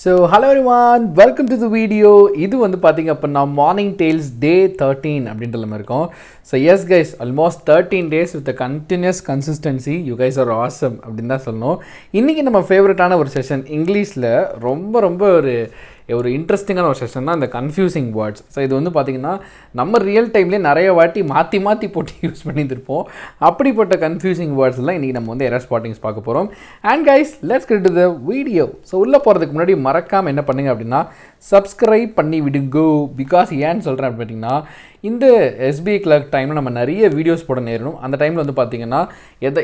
So hello everyone, welcome to the video. இது வந்து பாத்தீங்க அப்படின்னா மார்னிங் டேல்ஸ் டே 13 அப்படின்ற மாதிரி இருக்கும். So yes guys, almost 13 days with a continuous consistency. You guys are awesome அப்படின்னு தான் சொல்லணும். இன்னைக்கு நம்ம ஃபேவரட்டான ஒரு செஷன் இங்கிலீஷில் ரொம்ப ஒரு இன்ட்ரெஸ்டிங்கான ஒரு செஷன் தான் இந்த கன்ஃபியூசிங் வேர்ட்ஸ். ஸோ இது வந்து பார்த்திங்கன்னா நம்ம ரியல் டைம்லேயே நிறைய வாட்டி மாற்றி போட்டு யூஸ் பண்ணியிருப்போம். அப்படிப்பட்ட கன்ஃபியூசிங் வேர்ட்ஸ்லாம் இன்றைக்கி நம்ம வந்து எரர் ஸ்பாட்டிங்ஸ் பார்க்க போகிறோம். And guys, let's get to the video. So உள்ளே போகிறதுக்கு முன்னாடி மறக்காமல் என்ன பண்ணுங்க அப்படின்னா சப்ஸ்கிரைப் பண்ணி விடுங்கோ. பிகாஸ் ஏன்னு சொல்கிறேன் அப்படின்னு பார்த்தீங்கன்னா, இந்த எஸ்பிஐ கிளர்க் டைமில் நம்ம நிறைய வீடியோஸ் போட நேரணும். அந்த டைமில் வந்து பார்த்தீங்கன்னா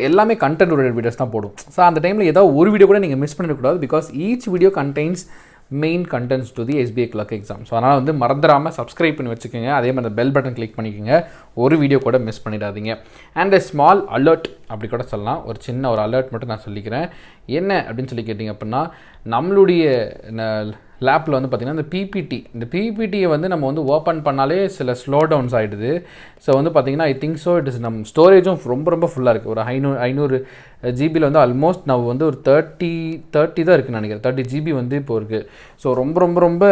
எல்லாமே கண்டென்ட் ஓரியன்டட் வீடியோஸ் தான் போடும். ஸோ அந்த டைமில் ஏதாவது ஒரு வீடியோ கூட நீங்கள் மிஸ் பண்ணிடக்கூடாது. Because each video contains main contents to the SBI clerk exam. So அதனால் வந்து மறந்துடாமல் சப்ஸ்கிரைப் பண்ணி வச்சுக்கோங்க. அதே மாதிரி பெல் பட்டன் கிளிக் பண்ணிக்கோங்க. ஒரு வீடியோ கூட மிஸ் பண்ணிடாதீங்க. அண்ட் ஸ்மால் அலர்ட் அப்படி கூட சொல்லலாம். ஒரு சின்ன ஒரு அலர்ட் மட்டும் நான் சொல்லிக்கிறேன். என்ன அப்படின்னு சொல்லி கேட்டிங்க அப்படின்னா, நம்மளுடைய லேப்பில் வந்து பார்த்திங்கன்னா இந்த பிபிடியை வந்து நம்ம வந்து ஓப்பன் பண்ணாலே சில ஸ்லோ டவுன்ஸ் ஆகிடுது. ஸோ வந்து பார்த்திங்கன்னா I think so it is நம்ம ஸ்டோரேஜும் ரொம்ப ஃபுல்லாக இருக்குது. ஒரு 500 ஜிபியில் வந்து ஆல்மோஸ்ட் நம்ம வந்து ஒரு 30 தான் இருக்குன்னு நினைக்கிறேன். 30 ஜிபி வந்து இப்போ இருக்குது. ஸோ ரொம்ப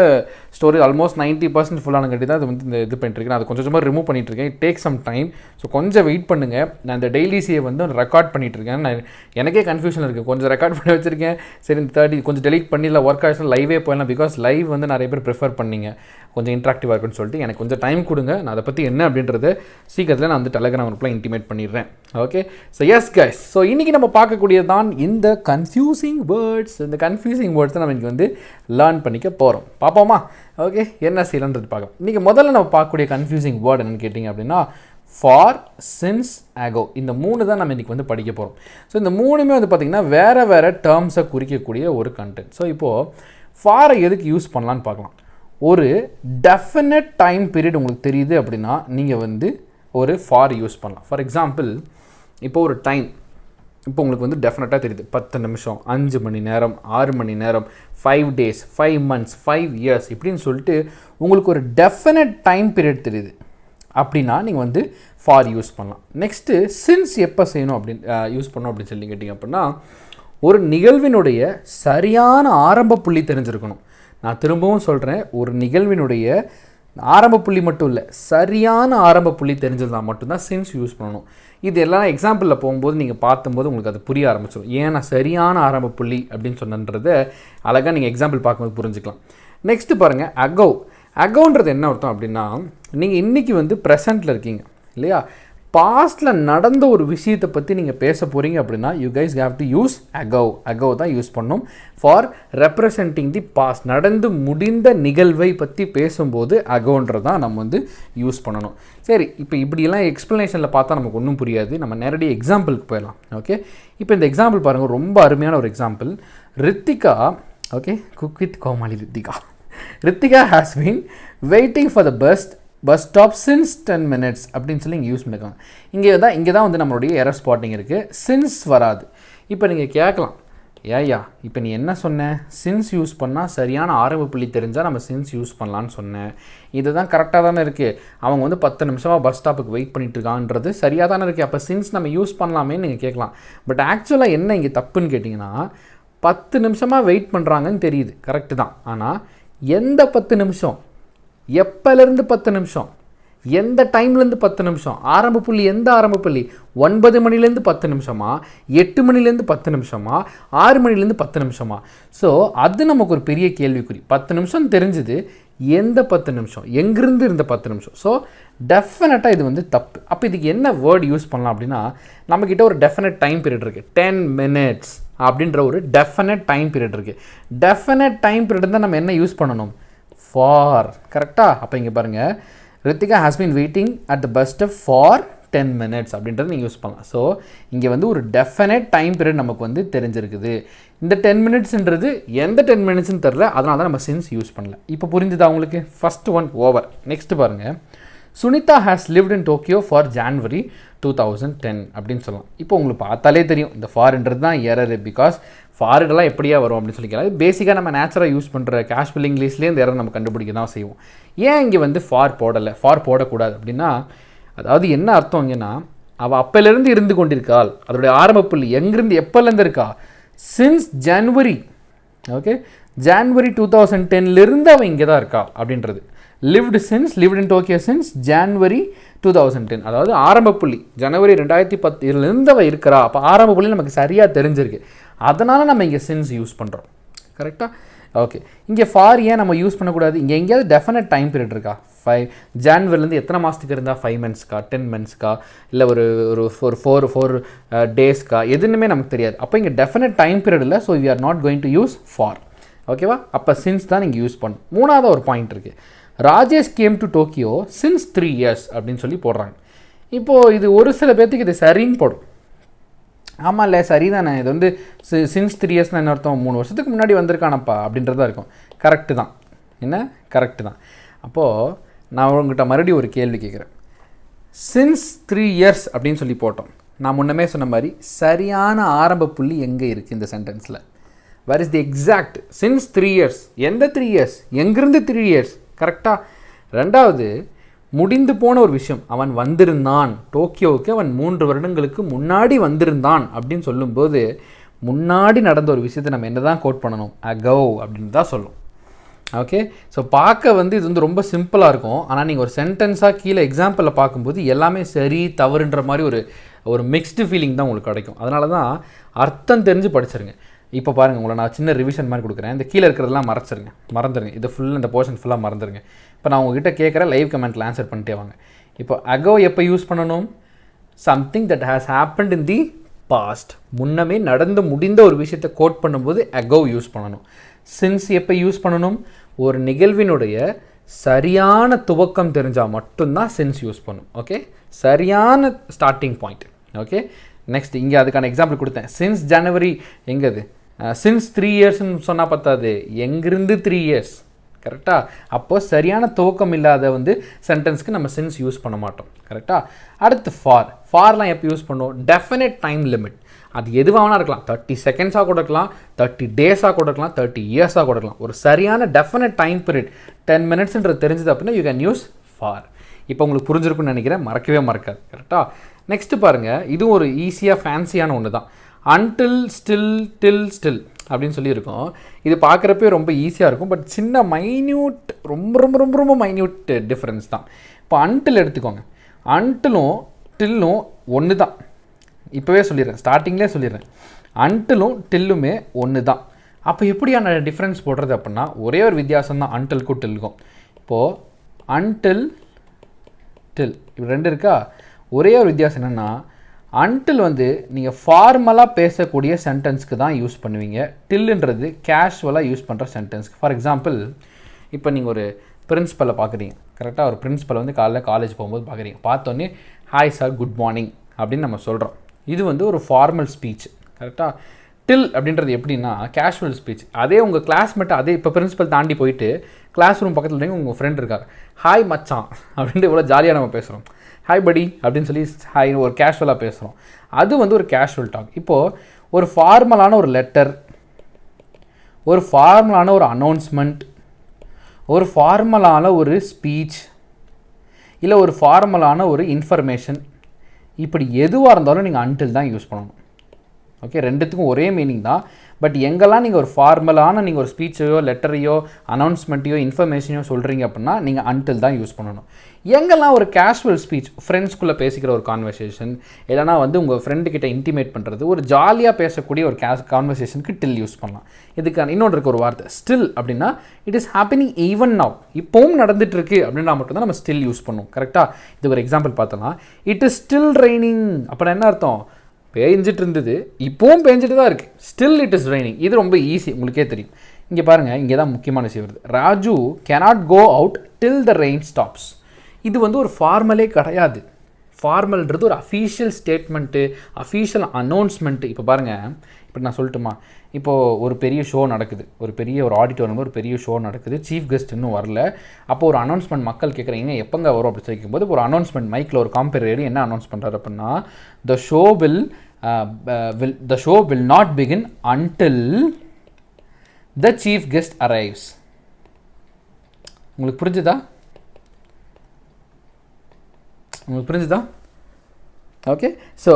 ஸ்டோரேஜ் ஆல்மோஸ்ட் 90% ஃபுல்லான கட்டி தான் அது வந்து இந்த இது பண்ணிட்டுருக்கேன். அது கொஞ்சமாக ரிமூவ் பண்ணிட்டுருக்கேன். It take some time. So கொஞ்சம் வெயிட் பண்ணுங்கள். நான் இந்த டெய்லிஸியை வந்து ரெக்கார்ட் பண்ணிகிட்ருக்கேன். எனக்கே கன்ஃபியூஷன் இருக்குது. கொஞ்சம் ரெக்கார்ட் பண்ணி வச்சுருக்கேன். சரி, இந்த 30 கொஞ்சம் டெலிட் பண்ணிடல, ஒர்க் ஆகிடுச்சு, லைவே போயிடலாம். பிகாஸ் லைவ் வந்து நிறைய பேர் ப்ரிஃபர் பண்ணிங்க, கொஞ்சம் இன்ட்ராக்டிவாக இருக்குன்னு சொல்லிட்டு எனக்கு கொஞ்சம் டைம் கொடுங்க. நான் அதை பற்றி என்ன அப்படின்றத சீக்கிரத்தில் நான் வந்து டெலகிராம் குரூப்பில் இன்டிமேட் பண்ணிடுறேன். Okay, so S guys, so இன்றைக்கி நம்ம பார்க்கக்கூடியது தான் இந்த கன்ஃபியூசிங் வேர்ட்ஸ். இந்த கன்ஃபியூசிங் வேர்ட்ஸ் தான் நம்ம இன்றைக்கி வந்து லேர்ன் பண்ணிக்க போகிறோம். பார்ப்போமா? ஓகே, என்ன செய்யலான்றது பார்க்கலாம். இன்றைக்கி முதல்ல நம்ம பார்க்கக்கூடிய கன்ஃபியூசிங் வேர்டு என்னென்னு கேட்டிங்க அப்படின்னா, ஃபார், சின்ஸ், அகோ. இந்த 3 தான் நம்ம இன்றைக்கி வந்து படிக்க போகிறோம். ஸோ இந்த 3மே வந்து பார்த்திங்கன்னா வேறு டேர்ம்ஸை குறிக்கக்கூடிய ஒரு கண்டென்ட். ஸோ இப்போது ஃபாரை எதுக்கு யூஸ் பண்ணலான்னு பார்க்கலாம். ஒரு டெஃபினட் டைம் பீரியட் உங்களுக்கு தெரியுது அப்படின்னா நீங்கள் வந்து ஒரு ஃபார் யூஸ் பண்ணலாம். ஃபார் எக்ஸாம்பிள், இப்போ ஒரு டைம் இப்போ உங்களுக்கு வந்து டெஃபினட்டாக தெரியுது, 10 நிமிஷம், 5 மணி நேரம், 6 மணி நேரம், 5 days, 5 months, 5 years இப்படின்னு சொல்லிட்டு உங்களுக்கு ஒரு டெஃபினட் டைம் பீரியட் தெரியுது அப்படின்னா நீங்கள் வந்து ஃபார் யூஸ் பண்ணலாம். நெக்ஸ்ட்டு சின்ஸ் எப்போ செய்யணும் அப்படின்னு யூஸ் பண்ணணும் அப்படின்னு சொல்லி கேட்டிங்க அப்படின்னா, ஒரு நிகழ்வினுடைய சரியான ஆரம்ப புள்ளி தெரிஞ்சிருக்கணும். நான் திரும்பவும் சொல்கிறேன், ஒரு நிகழ்வினுடைய ஆரம்ப புள்ளி மட்டும் இல்லை, சரியான ஆரம்ப புள்ளி தெரிஞ்சதுதான் மட்டும்தான் சின்ஸ் யூஸ் பண்ணணும். இது எல்லாம் எக்ஸாம்பிளில் போகும்போது நீங்கள் பார்க்கும்போது உங்களுக்கு அது புரிய ஆரம்பிச்சிடும். ஏன் நான் சரியான ஆரம்ப புள்ளி அப்படின்னு சொன்னன்றதை அழகாக நீங்கள் எக்ஸாம்பிள் பார்க்கும்போது புரிஞ்சுக்கலாம். நெக்ஸ்ட்டு பாருங்கள், அகோன்றது என்ன அர்த்தம் அப்படின்னா, நீங்கள் இன்றைக்கி வந்து ப்ரெசண்ட்டில் இருக்கீங்க இல்லையா, பாஸ்ட்டில் நடந்த ஒரு விஷயத்தை பற்றி நீங்கள் பேச போகிறீங்க அப்படின்னா you guys have to use ago தான் யூஸ் பண்ணணும் ஃபார் ரெப்ரசன்டிங் தி பாஸ்ட். நடந்து முடிந்த நிகழ்வை பற்றி பேசும்போது அகோன்றதான் நம்ம வந்து யூஸ் பண்ணணும். சரி, இப்போ இப்படியெல்லாம் எக்ஸ்ப்ளனேஷனில் பார்த்தா நமக்கு ஒன்றும் புரியாது. நம்ம நேரடியாக எக்ஸாம்பிளுக்கு போயிடலாம். ஓகே, இப்போ இந்த எக்ஸாம்பிள் பாருங்கள், ரொம்ப அருமையான ஒரு example. Rithika, okay, cook with Comali Rithika has been waiting for the bus stop since 10 minutes அப்படின்னு சொல்லி இங்கே யூஸ் பண்ணிக்கலாம். இங்கே தான் வந்து நம்மளுடைய எரர் ஸ்பாட்டிங் இருக்குது. சின்ஸ் வராது. இப்போ நீங்கள் கேட்கலாம், ஏயா இப்போ நீ என்ன சொன்ன, சின்ஸ் யூஸ் பண்ணால் சரியான ஆரம்ப புள்ளி தெரிஞ்சால் நம்ம சின்ஸ் யூஸ் பண்ணலான்னு சொன்னேன். இதுதான் கரெக்டாக தானே இருக்குது. அவங்க வந்து 10 நிமிஷமாக பஸ் ஸ்டாப்புக்கு வெயிட் பண்ணிட்டு இருக்கான்றது சரியாக தானே இருக்குது. அப்போ சின்ஸ் நம்ம யூஸ் பண்ணலாமேன்னு நீங்கள் கேட்கலாம். பட் ஆக்சுவலாக என்ன இங்கே தப்புன்னு கேட்டிங்கன்னா, 10 நிமிஷமாக வெயிட் பண்ணுறாங்கன்னு தெரியுது, கரெக்டு தான். ஆனால் எந்த 10 நிமிஷம், எப்போலேருந்து 10 நிமிஷம், எந்த டைம்லேருந்து 10 நிமிஷம், ஆரம்ப புள்ளி எந்த ஆரம்ப புள்ளி, 9 மணிலேருந்து 10 நிமிஷமா, 8 மணிலேருந்து 10 நிமிஷமா, 6 மணிலேருந்து 10 நிமிஷமா? ஸோ அது நமக்கு ஒரு பெரிய கேள்விக்குறி. 10 நிமிஷம் தெரிஞ்சுது, எந்த 10 நிமிஷம், எங்கிருந்து இருந்த 10 நிமிஷம்? ஸோ டெஃபினட்டாக இது வந்து தப்பு. அப்போ இதுக்கு என்ன வேர்டு யூஸ் பண்ணலாம் அப்படின்னா, நம்மக்கிட்ட ஒரு டெஃபினட் டைம் பீரியட் இருக்குது, 10 minutes அப்படின்ற ஒரு டெஃபினட் டைம் பீரியட் இருக்குது. டெஃபினட் டைம் பீரியட் தான் நம்ம என்ன யூஸ் பண்ணணும், ஃபார். கரெக்டாக? அப்போ இங்கே பாருங்கள், Rithika has been waiting at the bus stop for 10 minutes அப்படின்றது நீங்கள் யூஸ் பண்ணலாம். ஸோ இங்கே வந்து ஒரு டெஃபினட் டைம் பீரியட் நமக்கு வந்து தெரிஞ்சிருக்குது. இந்த 10 minutesன்றது எந்த 10 minutesன்னு தெரில, அதனால தான் நம்ம சின்ஸ் யூஸ் பண்ணல. இப்போ புரிஞ்சுதா உங்களுக்கு? First one over. நெக்ஸ்ட்டு பாருங்கள், Sunitha has lived in Tokyo for January 2010 அப்படின்னு சொல்லலாம். இப்போ உங்களுக்கு பார்த்தாலே தெரியும் இந்த ஃபார்ன்றது தான் எரர். பிகாஸ் ஃபாரிடெல்லாம் எப்படியா வரும் அப்படின்னு சொல்லி கேட்கலாம். பேசிக்காக நம்ம நேச்சுரலாக யூஸ் பண்ணுற கேஷுவல் இங்கிலீஷ்லேயே இந்த எரர் நம்ம கண்டுபிடிக்க தான் செய்வோம். ஏன் இங்கே வந்து ஃபார் போடக்கூடாது அப்படின்னா, அதாவது என்ன அர்த்தம் இங்கன்னா, அவள் அப்போலேருந்து இருந்து கொண்டிருக்காள், அதோடைய ஆரம்ப புள்ளி எங்கேருந்து எப்போலேருந்து இருக்கா, சின்ஸ் ஜனவரி. ஓகே, ஜான்வரி 2010லிருந்து அவன் இங்கே தான் இருக்கா அப்படின்றது. lived in Tokyo since January 2010. அதாவது ஆரம்ப புள்ளி ஜனவரி 2010 அவள் இருக்கிறா. அப்போ ஆரம்ப புள்ளி நமக்கு சரியாக தெரிஞ்சிருக்கு. அதனால் நம்ம இங்கே சின்ஸ் யூஸ் பண்ணுறோம். கரெக்டாக? ஓகே. இங்கே ஃபார் ஏன் நம்ம யூஸ் பண்ணக்கூடாது? இங்கே எங்கேயாவது டெஃபினட் டைம் பீரியட் இருக்கா? ஜான்வரிலேருந்து எத்தனை மாதத்துக்கு இருந்தால் 5 monthsக்கா 10 monthsக்கா இல்லை ஒரு 4 டேஸ்க்கா எதுவுமே நமக்கு தெரியாது. அப்போ இங்கே டெஃபினட் டைம் பீரியட் இல்லை. So we are not going to use for. ஓகேவா? அப்போ சின்ஸ் தான் நீங்கள் யூஸ் பண்ணணும். மூணாவது ஒரு பாயிண்ட் இருக்குது. Rajesh came to Tokyo since 3 years அப்படின்னு சொல்லி போடுறாங்க. இப்போது இது ஒரு சில பேர்த்துக்கு இது சரின்னு போடும். ஆமாம் இல்லை சரி தானே, இது வந்து சின்ஸ் 3 yearsனால் என்ன அர்த்தம்? 3 வருஷத்துக்கு முன்னாடி வந்திருக்கானப்பா அப்படின்றதா இருக்கும். கரெக்டு தான். என்ன? கரெக்டு தான். அப்போது நான் உங்கள்கிட்ட மறுபடியும் ஒரு கேள்வி கேட்குறேன். சின்ஸ் 3 years அப்படின்னு சொல்லி போட்டோம். நான் முன்னமே சொன்ன மாதிரி சரியான ஆரம்ப புள்ளி எங்கே இருக்குது இந்த சென்டென்ஸில்? Where is the exact? Since 3 years. எந்த 3 years? எங்கிருந்து 3 years? கரெக்டாக? ரெண்டாவது, முடிந்து போன ஒரு விஷயம். அவன் வந்திருந்தான் டோக்கியோவுக்கு, அவன் 3 வருடங்களுக்கு முன்னாடி வந்திருந்தான் அப்படின்னு சொல்லும்போது முன்னாடி நடந்த ஒரு விஷயத்தை நம்ம என்ன தான் கோட் பண்ணணும்? அகோ அப்படின்னு தான் சொல்லும். ஓகே. ஸோ பார்க்க வந்து இது வந்து ரொம்ப சிம்பிளாக இருக்கும். ஆனால் நீங்கள் ஒரு சென்டென்ஸாக கீழே எக்ஸாம்பிளில் பார்க்கும்போது எல்லாமே சரி தவறுன்ற மாதிரி ஒரு மிக்ஸ்டு ஃபீலிங் தான் உங்களுக்கு கிடைக்கும். அதனால தான் அர்த்தம் தெரிஞ்சு படிச்சிருங்க. இப்போ பாருங்கள், உங்களை நான் சின்ன ரிவிஷன் மாதிரி கொடுக்குறேன். இந்த கீழே இருக்கிறதெல்லாம் மறந்துடுங்க. இது ஃபுல்லாக இந்த போர்ஷன் ஃபுல்லாக மறந்துடுங்க. இப்போ நான் உங்ககிட்ட கேட்குற லைவ் கமெண்ட்டில் ஆன்சர் பண்ணிட்டே வாங்க. இப்போ அகோ எப்போ யூஸ் பண்ணணும்? Something that has happened in the past. முன்னமே நடந்து முடிந்த ஒரு விஷயத்தை கோட் பண்ணும்போது அகோ யூஸ் பண்ணணும். சின்ஸ் எப்போ யூஸ் பண்ணணும்? ஒரு நிகழ்வினுடைய சரியான துவக்கம் தெரிஞ்சால் மட்டும்தான் சின்ஸ் யூஸ் பண்ணணும். ஓகே, சரியான ஸ்டார்டிங் பாயிண்ட். ஓகே, நெக்ஸ்ட் இங்கே அதுக்கான எக்ஸாம்பிள் கொடுத்தேன். சின்ஸ் ஜனவரி எங்கது? சின்ஸ் 3 yearsன்னு சொன்னால் பத்தாது, எங்கிருந்து 3 years. கரெக்டாக? அப்போது சரியான துவக்கம் இல்லாத வந்து சென்டென்ஸ்க்கு நம்ம சின்ஸ் யூஸ் பண்ண மாட்டோம். கரெக்டாக? அடுத்து ஃபார்லாம் எப்போ யூஸ் பண்ணுவோம்? Definite time limit. அது எதுவாக இருக்கலாம். 30 seconds கூட இருக்கலாம், 30 days கூட இருக்கலாம், 30 years கூட இருக்கலாம். ஒரு சரியான டெஃபினட் டைம் பீரியட் 10 minutesன்றது தெரிஞ்சது அப்படின்னா யூ கேன் யூஸ் ஃபார். இப்போ உங்களுக்கு புரிஞ்சிருக்குன்னு நினைக்கிறேன். மறக்கவே மறக்காது. கரெக்டாக? நெக்ஸ்ட்டு பாருங்கள், இதுவும் ஒரு ஈஸியாக ஃபேன்சியான ஒன்று தான். அன்டில், ஸ்டில், டில், ஸ்டில் அப்படின்னு சொல்லியிருக்கோம். இது பார்க்குறப்பே ரொம்ப ஈஸியாக இருக்கும். பட் சின்ன மைன்யூட், ரொம்ப ரொம்ப ரொம்ப ரொம்ப மைன்யூட் டிஃப்ரென்ஸ் தான். இப்போ அன்டில் எடுத்துக்கோங்க. அன்டிலும் டில்லும் ஒன்று தான். இப்போவே சொல்லிடுறேன், ஸ்டார்டிங்லேயே சொல்லிடுறேன். அன்டிலும் டில்லுமே ஒன்று தான். அப்போ எப்படியான டிஃப்ரென்ஸ் போடுறது அப்படின்னா ஒரே ஒரு வித்தியாசம் தான் அன்டில்க்கும் டில்லுக்கும். இப்போது அன்டில், டில் இப்படி 2 இருக்கா? ஒரே ஒரு வித்தியாசம் என்னென்னா, அன்டில் வந்து நீங்கள் ஃபார்மலாக பேசக்கூடிய சென்டென்ஸ்க்கு தான் யூஸ் பண்ணுவீங்க. டில்லுன்றது கேஷுவலாக யூஸ் பண்ணுற சென்டென்ஸ்க்கு. ஃபார் எக்ஸாம்பிள், இப்போ நீங்கள் ஒரு பிரின்ஸிபலை பார்க்குறீங்க. கரெக்டாக? ஒரு பிரின்ஸிபல் வந்து காலேஜ் போகும்போது பார்க்குறீங்க. பார்த்தோன்னே ஹாய் சார், குட் மார்னிங் அப்படின்னு நம்ம சொல்கிறோம். இது வந்து ஒரு ஃபார்மல் ஸ்பீச். கரெக்டாக? டில் அப்படின்றது எப்படின்னா கேஷுவல் ஸ்பீச். அதே உங்கள் கிளாஸ்மேட், அதே இப்போ பிரின்ஸிபல் தாண்டி போயிட்டு கிளாஸ் ரூம் பக்கத்தில் உங்கள் ஃப்ரெண்ட் இருக்கார், ஹாய் மச்சான் அப்படின்ட்டு இவ்வளோ ஜாலியாக நம்ம பேசுகிறோம். ஹாய் படி அப்படின்னு சொல்லி ஹாய் ஒரு கேஷுவலாக பேசுகிறோம். அது வந்து ஒரு கேஷுவல் டாக். இப்போது ஒரு ஃபார்மலான ஒரு லெட்டர், ஒரு ஃபார்மலான ஒரு அனௌன்ஸ்மெண்ட், ஒரு ஃபார்மலான ஒரு ஸ்பீச், இல்லை ஒரு ஃபார்மலான ஒரு இன்ஃபர்மேஷன், இப்படி எதுவாக இருந்தாலும் நீங்கள் அன்டில் தான் யூஸ் பண்ணணும். ஓகே, ரெண்டுத்துக்கும் ஒரே மீனிங் தான். பட் எங்கெல்லாம் நீங்கள் ஒரு ஃபார்மலான நீங்கள் ஒரு ஸ்பீச்சையோ லெட்டரையோ அனௌன்ஸ்மெண்ட்டையோ இன்ஃபர்மேஷனையோ சொல்கிறீங்க அப்படின்னா நீங்கள் அன்டில் தான் யூஸ் பண்ணணும். எங்கெல்லாம் ஒரு கேஷுவல் ஸ்பீச், ஃப்ரெண்ட்ஸ்குள்ளே பேசிக்கிற ஒரு கான்வர்சேஷன், இல்லைனா வந்து உங்கள் ஃப்ரெண்டுக்கிட்ட இன்டிமேட் பண்ணுறது, ஒரு ஜாலியாக பேசக்கூடிய ஒரு கான்வர்சேஷனுக்கு டில் யூஸ் பண்ணலாம். இதுக்கான இன்னொன்று இருக்க ஒரு வார்த்தை ஸ்டில் அப்படின்னா it is happening even now, இப்போவும் நடந்துட்டுருக்கு அப்படின்னா மட்டும்தான் நம்ம ஸ்டில் யூஸ் பண்ணுவோம். கரெக்டாக? இது ஒரு எக்ஸாம்பிள் பார்த்தோம்னா இட் இஸ் ஸ்டில் ரெய்னிங் அப்படின்னா என்ன அர்த்தம்? பேஞ்சிட்டு இருந்தது, இப்போவும் பேஞ்சிட்டு தான் இருக்குது, ஸ்டில் இட் இஸ் ரெய்னிங். இது ரொம்ப ஈஸி, உங்களுக்கே தெரியும். இங்கே பாருங்கள், இங்கே தான் முக்கியமான விஷயம் வருது. Raju cannot go out till the rain stops. இது வந்து ஒரு ஃபார்மலே கிடையாது. ஃபார்மல்ன்றது ஒரு அஃபீஷியல் ஸ்டேட்மெண்ட்டு, அஃபீஷியல் அனௌன்ஸ்மெண்ட்டு. இப்போ பாருங்கள், இப்போ நான் சொல்லட்டுமா? இப்போது ஒரு பெரிய ஷோ நடக்குது, ஒரு ஆடிட்டோரியம் ஒரு பெரிய ஷோ நடக்குது, சீஃப் கெஸ்ட் இன்னும் வரல. அப்போ ஒரு அனௌன்ஸ்மெண்ட் மக்கள் கேட்குறீங்க எப்போங்க வரும் அப்படி சொல்லிக்கும்போது ஒரு அனௌன்ஸ்மெண்ட் மைக்கில் ஒரு காம்பரேரி என்ன அனௌன்ஸ் பண்ணுறாரு அப்படின்னா the show will not begin until the chief guest arrives. உங்களுக்கு புரிஞ்சுதா? ஓகே, ஸோ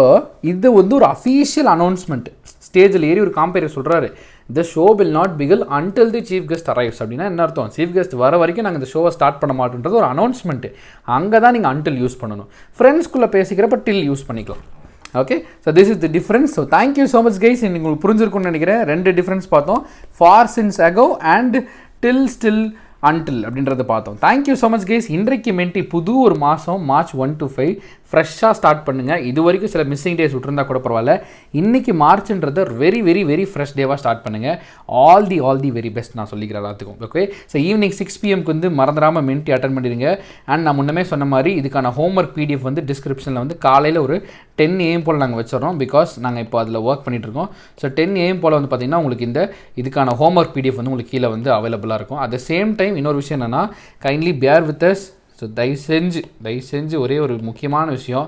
இது வந்து ஒரு அஃபீஷியல் அனௌன்ஸ்மெண்ட். ஸ்டேஜில் ஏறி ஒரு காம்பேரியர் சொல்கிறாரு, the show will not Bigil until the chief guest arrives. அப்படின்னா என்ன அர்த்தம்? சீஃப் கெஸ்ட் வர வரைக்கும் நாங்கள் இந்த ஷோவை ஸ்டார்ட் பண்ண மாட்டோன்றது ஒரு அனௌன்ஸ்மெண்ட்டு. அங்கே தான் நீங்கள் அன்டில் யூஸ் பண்ணணும். ஃப்ரெண்ட்ஸ்குள்ளே பேசிக்கிறப்ப டில் யூஸ் பண்ணிக்கலாம். Okay, so this is the difference. So thank you so much guys. உங்களுக்கு புரிஞ்சிருக்கும்னு நினைக்கிறேன். 2 டிஃப்ரென்ஸ் பார்த்தோம், for since ago and till still until அப்படின்றத பார்த்தோம். Thank you so much guys. இன்றைக்கு மென்டி புது ஒரு மாதம் March 1 to 5 ஃப்ரெஷ்ஷாக ஸ்டார்ட் பண்ணுங்கள். இது வரைக்கும் சில மிஸ்ஸிங் டேஸ் விட்டுருந்தா கூட பரவாயில்ல. இன்றைக்கி மார்ச்ன்றதை வெரி வெரி வெரி ஃப்ரெஷ் டேவாக ஸ்டார்ட் பண்ணுங்கள். ஆல் தி வெரி பெஸ்ட் நான் சொல்லிக்கிறேன் எல்லாத்துக்கும். ஓகே, ஸோ ஈவினிங் 6 PM வந்து மறந்துடாமல் மென்டி அட்டன் பண்ணிடுங்க. அண்ட் நான் முன்னமே சொன்ன மாதிரி இதுக்கான ஹோம்ஒர்க் PDF வந்து டிஸ்கிரிப்ஷனில் வந்து காலையில் ஒரு 10 AM போல் நாங்கள் வச்சிடறோம். பிகாஸ் நாங்கள் இப்போ அதில் ஒர்க் பண்ணிகிட்ருக்கோம். ஸோ 10 AM போல் வந்து பார்த்திங்கன்னா உங்களுக்கு இதுக்கான ஹோம்ஒர்க் PDF வந்து உங்களுக்கு கீழே வந்து அவைலபிளாக இருக்கும். அட் த சேம் டைம் இன்னொரு விஷயம் என்னென்னா, kindly bear with us. So தயவு செஞ்சு ஒரே ஒரு முக்கியமான விஷயம்,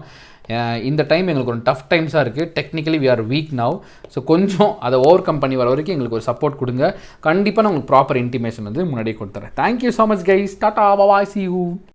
இந்த டைம் எங்களுக்கு ஒரு டஃப் டைம்ஸாக இருக்குது. Technically we are weak now. So கொஞ்சம் அதை ஓவர் கம் பண்ணி வர வரைக்கும் எங்களுக்கு ஒரு சப்போர்ட் கொடுங்க. கண்டிப்பாக நான் உங்களுக்கு ப்ராப்பர் இன்டிமேஷன் வந்து முன்னாடியே கொடுத்துறேன். Thank you so much guys. Tata, bye, see you.